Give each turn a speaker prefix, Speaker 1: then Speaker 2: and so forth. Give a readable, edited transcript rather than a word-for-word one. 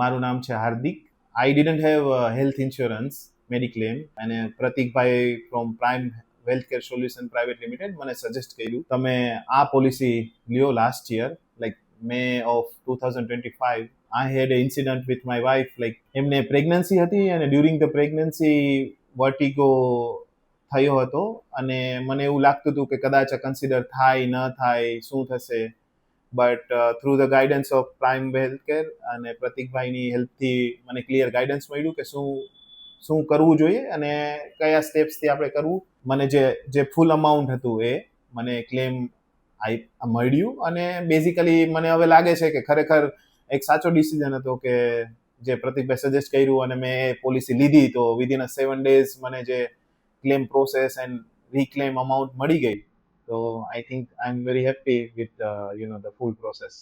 Speaker 1: મારું નામ છે Hardik. I didn't have health insurance mediclaim, અને પ્રતિકભાઈ from prime wealth care solution private limited મને સજેસ્ટ કર્યું તમે આ પોલિસી લ્યો. Last year like May of 2025 I had an incident with my wife. Like એમને પ્રેગ્નન્સી હતી અને ડ્યુરિંગ ધ પ્રેગ્નન્સી વર્ટિગો થયો હતો, અને મને એવું લાગતું હતું કે કદાચ કન્સિડર થાય ન થાય, શું થશે. But through the guidance of prime health care અને પ્રતિકભાઈની હેલ્પથી મને ક્લિયર ગાઈડન્સ મળ્યું કે શું શું કરવું જોઈએ અને કયા સ્ટેપ્સથી આપણે કરવું. મને જે ફૂલ અમાઉન્ટ હતું એ મને ક્લેમ મળ્યું, અને બેઝિકલી મને હવે લાગે છે કે ખરેખર એક સાચો ડિસિઝન હતો કે જે પ્રતિકભાઈ સજેસ્ટ કર્યું અને મેં એ પોલિસી લીધી, તો વિધિન અ 7 days મને જે ક્લેમ પ્રોસેસ એન્ડ રીક્લેમ અમાઉન્ટ મળી ગઈ. So I think I'm very happy with the full process.